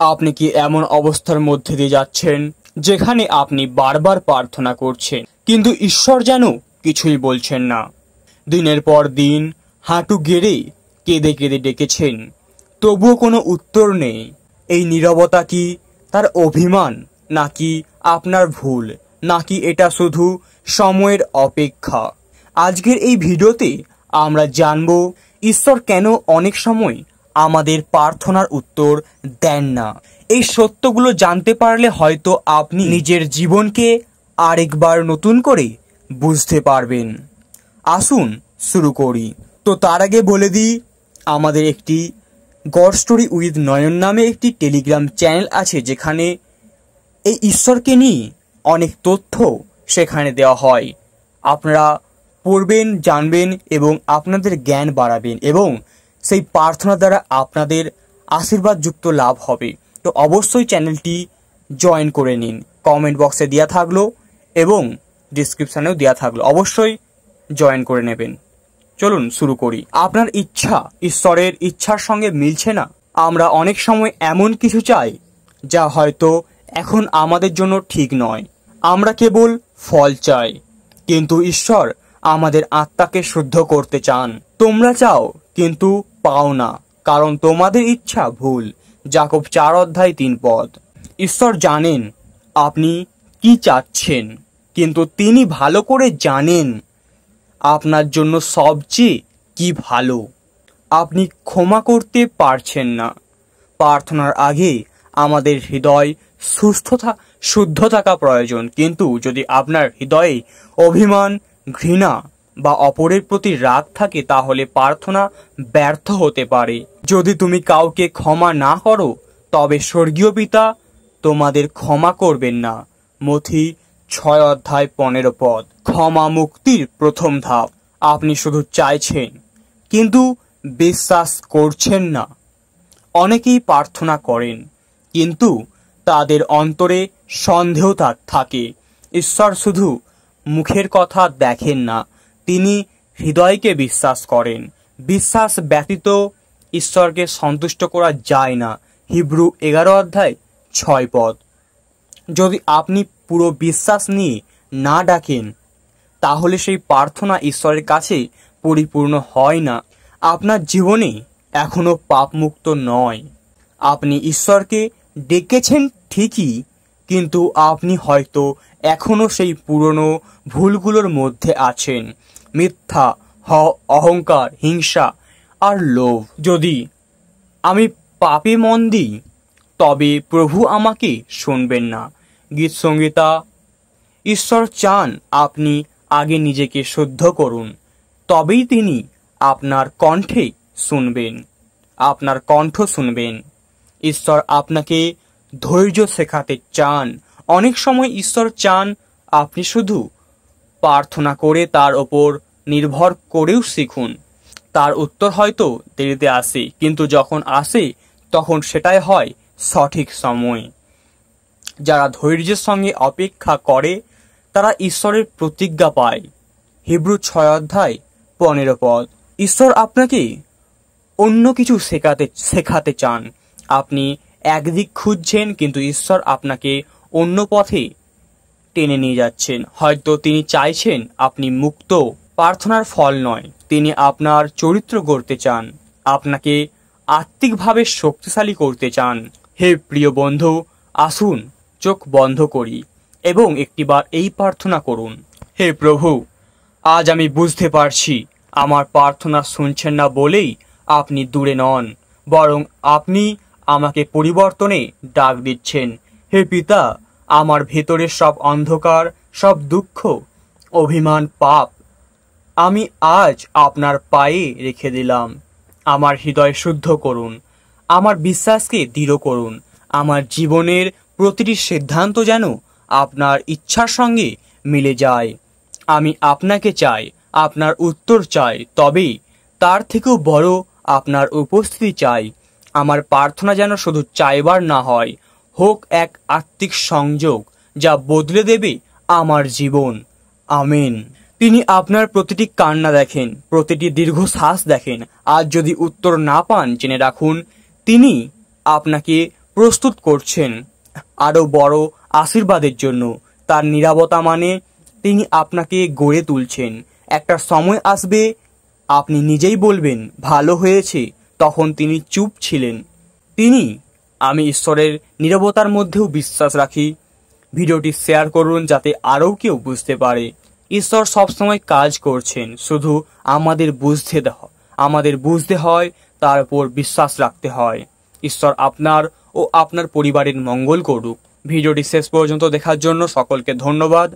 আপনি কি এমন অবস্থার মধ্যে দিয়ে যাচ্ছেন যেখানে আপনি বারবার প্রার্থনা করছেন কিন্তু ঈশ্বর যেন কিছুই বলছেন না? দিনের পর দিন হাঁটু গেড়ে কেঁদে কেঁদে ডেকেছেন, তবুও কোনো উত্তর নেই। এই নীরবতা কি তার অভিমান, নাকি আপনার ভুল, নাকি এটা শুধু সময়ের অপেক্ষা? আজকের এই ভিডিওতে আমরা জানব ঈশ্বর কেন অনেক সময় আমাদের প্রার্থনার উত্তর দেন না। এই সত্যগুলো জানতে পারলে হয়তো আপনি নিজের জীবনকে আরেকবার নতুন করে বুঝতে পারবেন। আসুন শুরু করি। তো তার আগে বলে দিই, আমাদের একটি গড স্টোরি উইথ নয়ন নামে একটি টেলিগ্রাম চ্যানেল আছে, যেখানে এই ঈশ্বরকে নিয়ে অনেক তথ্য সেখানে দেওয়া হয়। আপনারা পড়বেন, জানবেন এবং আপনাদের জ্ঞান বাড়াবেন এবং সেই প্রার্থনা দ্বারা আপনাদের আশীর্বাদযুক্ত লাভ হবে। তো অবশ্যই চ্যানেলটি জয়েন করে নিন। কমেন্ট বক্সে দেওয়া থাকলো এবং ডিসক্রিপশানেও দেওয়া থাকলো, অবশ্যই জয়েন করে নেবেন। চলুন শুরু করি। আপনার ইচ্ছা ঈশ্বরের ইচ্ছার সঙ্গে মিলছে না। আমরা অনেক সময় এমন কিছু চাই যা হয়তো এখন আমাদের জন্য ঠিক নয়। আমরা কেবল ফল চাই, কিন্তু ঈশ্বর আমাদের আত্মাকে শুদ্ধ করতে চান। তোমরা চাও কিন্তু পাও না, কারণ তোমাদের ইচ্ছা ভুল। যাকব 4:3 ঈশ্বর জানেন আপনি কি চাচ্ছেন, কিন্তু তিনি ভালো করে জানেন আপনার জন্য সবচেয়ে কি ভালো। আপনি ক্ষমা করতে পারছেন না। প্রার্থনার আগে আমাদের হৃদয় শুদ্ধ থাকা প্রয়োজন। কিন্তু যদি আপনার হৃদয়ে অভিমান, ঘৃণা বা অপরের প্রতি রাগ থাকে, তাহলে প্রার্থনা ব্যর্থ হতে পারে। যদি তুমি কাউকে ক্ষমা না করো, তবে স্বর্গীয় পিতা তোমাদের ক্ষমা করবেন না। মথি 6:15। ক্ষমা মুক্তির প্রথম ধাপ। আপনি শুধু চাইছেন কিন্তু বিশ্বাস করছেন না। অনেকেই প্রার্থনা করেন কিন্তু তাদের অন্তরে সন্দেহ থাকে। ঈশ্বর শুধু মুখের কথা দেখেন না, তিনি হৃদয়কে বিশ্বাস করেন। বিশ্বাস ব্যতীত ঈশ্বরকে সন্তুষ্ট করা যায় না। হিব্রু 11:6। যদি আপনি পুরো বিশ্বাস নিয়ে না ডাকেন, তাহলে সেই প্রার্থনা ঈশ্বরের কাছে পরিপূর্ণ হয় না। আপনার জীবনে এখনো পাপমুক্ত নয়। আপনি ঈশ্বরকে ডেকেছেন ঠিকই, কিন্তু আপনি হয়তো এখনো সেই পুরনো ভুলগুলোর মধ্যে আছেন। মিথ্যা, অহংকার, হিংসা আর লোভ। যদি আমি পাপে মন দিই, তবে প্রভু আমাকে শুনবেন না। গীতসংগীতা। ঈশ্বর চান আপনি আগে নিজেকে শুদ্ধ করুন, তবেই তিনি আপনার কণ্ঠ শুনবেন। ঈশ্বর আপনাকে ধৈর্য শেখাতে চান। অনেক সময় ঈশ্বর চান আপনি শুধু প্রার্থনা করে তার ওপর নির্ভর করেও শিখুন। তার উত্তর হয়তো দেরিতে আসে, কিন্তু যখন আসে তখন সেটাই হয় সঠিক সময়। যারা ধৈর্যের সঙ্গে অপেক্ষা করে তারা ঈশ্বরের প্রতিজ্ঞা পায়। হিব্রু 6:15। ঈশ্বর আপনাকে অন্য কিছু শেখাতে চান। আপনি একদিক খুঁজছেন, কিন্তু ঈশ্বর আপনাকে অন্য পথে টেনে নিয়ে যাচ্ছেন। হয়তো তিনি চাইছেন আপনি মুক্ত। প্রার্থনার ফল নয়, তিনি আপনার চরিত্র গড়তে চান, আপনাকে আত্মিকভাবে শক্তিশালী করতে চান। হে প্রিয় বন্ধু, আসুন চোখ বন্ধ করি এবং একটিবার এই প্রার্থনা করুন। হে প্রভু, আজ আমি বুঝতে পারছি আমার প্রার্থনা শুনছেন না বলেই আপনি দূরে নন, বরং আপনি আমাকে পরিবর্তনে ডাক দিচ্ছেন। হে পিতা, আমার ভেতরের সব অন্ধকার, সব দুঃখ, অভিমান, পাপ আমি আজ আপনার পায়ে রেখে দিলাম। আমার হৃদয় শুদ্ধ করুন, আমার বিশ্বাসকে দৃঢ় করুন। আমার জীবনের প্রতিটি সিদ্ধান্ত যেন আপনার ইচ্ছার সঙ্গে মিলে যায়। আমি আপনাকে চাই, আপনার উত্তর চাই, তবে তার থেকেও বড় আপনার উপস্থিতি চাই। আমার প্রার্থনা যেন শুধু চাইবার না হয়, হোক এক আত্মিক সংযোগ যা বদলে দেবে আমার জীবন। আমেন। তিনি আপনার প্রতিটি কান্না দেখেন, প্রতিটি দীর্ঘশ্বাস দেখেন। আজ যদি উত্তর না পান, জেনে রাখুন তিনি আপনাকে প্রস্তুত করছেন আরও বড় আশীর্বাদের জন্য। তার নীরবতা মানে তিনি আপনাকে গড়ে তুলছেন। একটা সময় আসবে আপনি নিজেই বলবেন ভালো হয়েছে, তখন তিনি চুপ ছিলেন। আমি ঈশ্বরের নীরবতার মধ্যেও বিশ্বাস রাখি। ভিডিওটি শেয়ার করুন যাতে আরও কেউ বুঝতে পারে। ঈশ্বর সবসময় কাজ করছেন, শুধু আমাদের বুঝতে হয়, তার উপর বিশ্বাস রাখতে হয়। ঈশ্বর আপনার ও আপনার পরিবারের মঙ্গল করুক। ভিডিওটি শেষ পর্যন্ত দেখার জন্য সকলকে ধন্যবাদ।